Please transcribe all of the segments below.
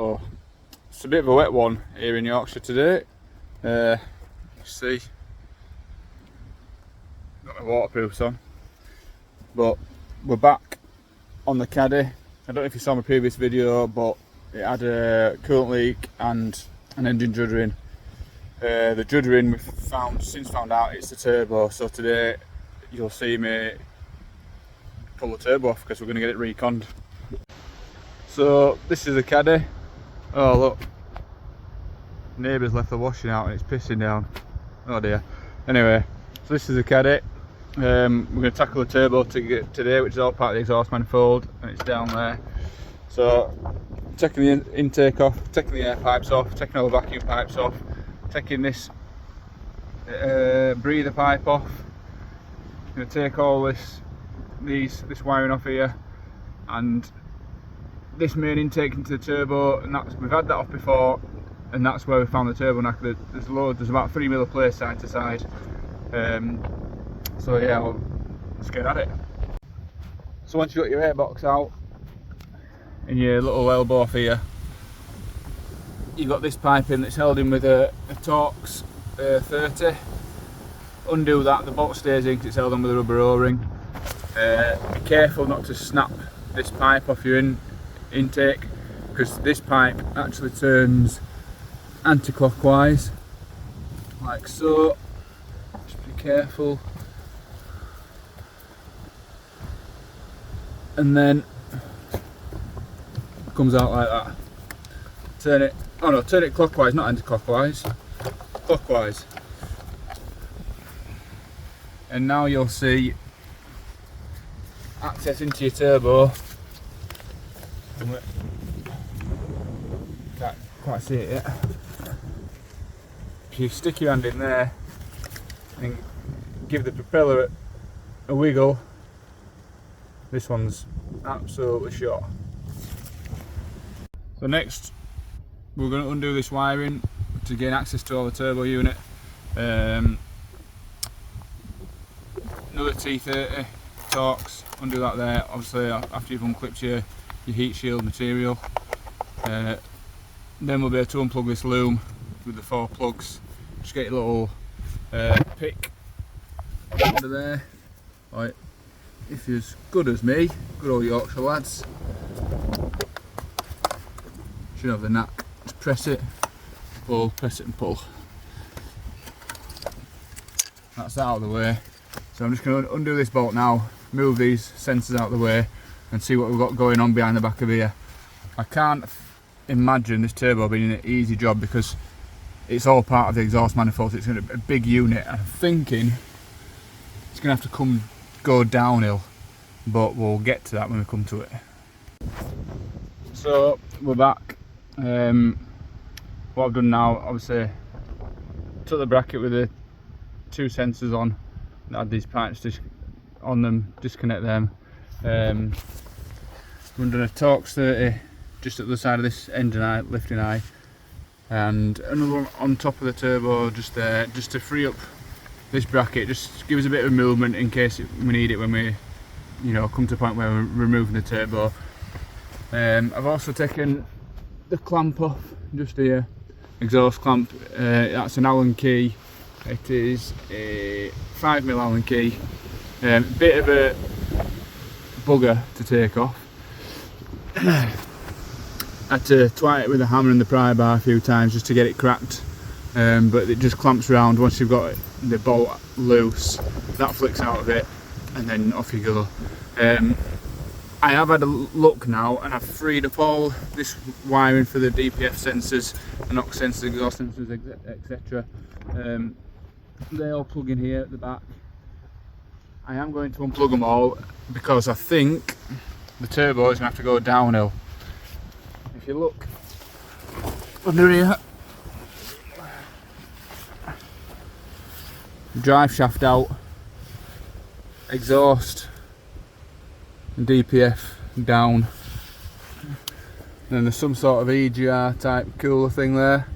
Oh, it's a bit of a wet one here in Yorkshire today. You see, got my waterproofs on, but we're back on the Caddy. I don't know if you saw my previous video, but it had a coolant leak and an engine juddering. The juddering we've since found out it's the turbo, so today you'll see me pull the turbo off because we're going to get it reconned. So this is the Caddy. Oh look, neighbour's left the washing out and it's pissing down. Oh dear. Anyway, so this is the Caddy. We're going to tackle the turbo today, which is all part of the exhaust manifold, and it's down there. So taking the intake off, taking the air pipes off, taking all the vacuum pipes off, taking this breather pipe off. Going to take all this wiring off here, and this main intake into the turbo, and we've had that off before, and that's where we found the turbo knacker. There's about 3mm of play side to side. So yeah, let's get at it. So once you've got your airbox out and your little elbow off here, you've got this pipe in that's held in with a Torx 30. Undo that, the bolt stays in because it's held on with a rubber O-ring. Be careful not to snap this pipe off your intake, because this pipe actually turns anti-clockwise, like so. Just be careful. And then it comes out like that. Turn it clockwise, not anti-clockwise, clockwise. And now you'll see access into your turbo. Can't quite see it yet. If you stick your hand in there and give the propeller a wiggle, this one's absolutely shot. So next we're going to undo this wiring to gain access to all the turbo unit. Another T30 Torx, undo that there, obviously after you've unclipped your heat shield material. Then we'll be able to unplug this loom with the 4 plugs. Just get your little pick under there. Right, if you're as good as me, good old Yorkshire lads, should have the knack. Just press it, pull, press it and pull. That's that out of the way. So I'm just going to undo this bolt now, move these sensors out of the way and see what we've got going on behind the back of here. I can't imagine this turbo being an easy job because it's all part of the exhaust manifold. It's going to be a big unit. I'm thinking it's going to have to go downhill, but we'll get to that when we come to it. So we're back. What I've done now, obviously took the bracket with the 2 sensors on, add these pipes on them, disconnect them. We've done a Torx 30 just at the side of this engine eye, lifting eye, and another one on top of the turbo just there, just to free up this bracket, just give us a bit of movement in case we need it when we, come to the point where we're removing the turbo. I've also taken the clamp off just here, exhaust clamp. That's an Allen key. It is a 5mm Allen key. Bit of a bugger to take off. Had to twite it with a hammer and the pry bar a few times just to get it cracked, but it just clamps around. Once you've got the bolt loose, that flicks out of it and then off you go. I have had a look now and I've freed up all this wiring for the DPF sensors, the NOx sensors, exhaust sensors, etc. They all plug in here at the back. I am going to unplug them all because I think the turbo is going to have to go downhill. If you look under here, drive shaft out, exhaust and DPF down, then there's some sort of EGR type cooler thing there.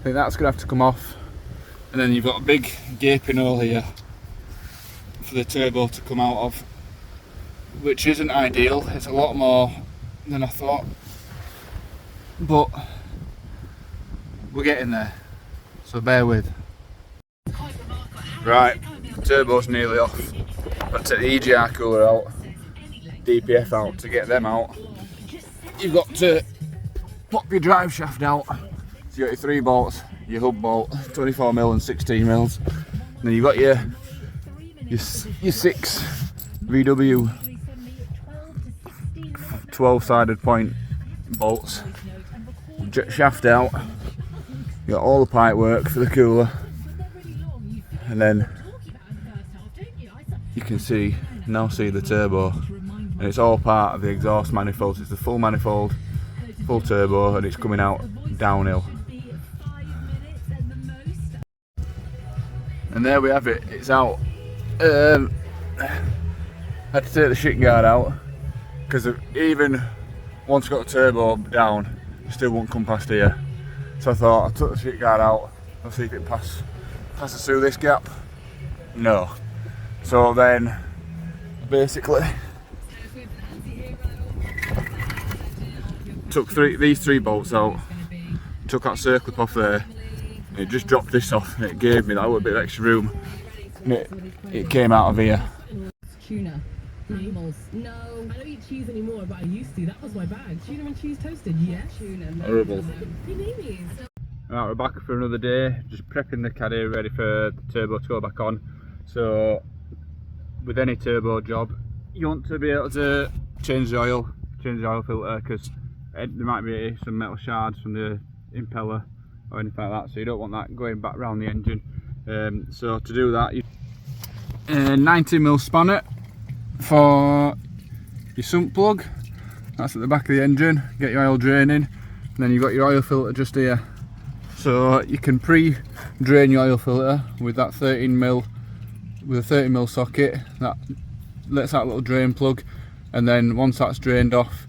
I think that's going to have to come off, and then you've got a big gaping hole here for the turbo to come out of, which isn't ideal. It's a lot more than I thought. but we're getting there, so bear with. Right, turbo's nearly off. I'll take the EGR cooler out, DPF out. To get them out, you've got to pop your drive shaft out. So you got your 3 bolts, your hub bolt, 24mm and 16mm. And then you've got your 6 VW 12-sided point bolts. Shaft out. You got all the pipe work for the cooler, and then you can now see the turbo, and it's all part of the exhaust manifold. It's the full manifold, full turbo, and it's coming out downhill. And there we have it, it's out. I had to take the shit guard out because even once I got the turbo down, it still won't come past here. So I thought I took the shit guard out, I'll see if it passes through this gap. No. So then basically took these 3 bolts out, took that circlip off there, and it just dropped this off, and it gave me that little bit of extra room, and it came out of here. Tuna. Labels. No, I don't eat cheese anymore, but I used to. That was my bag. Tuna and cheese toasted. Yeah, tuna. Horrible. Right, we're back for another day, just prepping the Caddy ready for the turbo to go back on. So with any turbo job, you want to be able to change the oil filter, because there might be some metal shards from the impeller or anything like that, so you don't want that going back round the engine. So to do that, 90mm spanner for your sump plug. That's at the back of the engine. Get your oil draining, and then you've got your oil filter just here. So you can pre-drain your oil filter with that 13mm, with a 30mm socket. That lets that little drain plug, and then once that's drained off,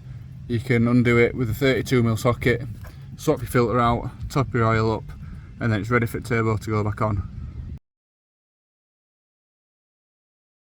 you can undo it with a 32mm socket, swap your filter out, top your oil up, and then it's ready for the turbo to go back on.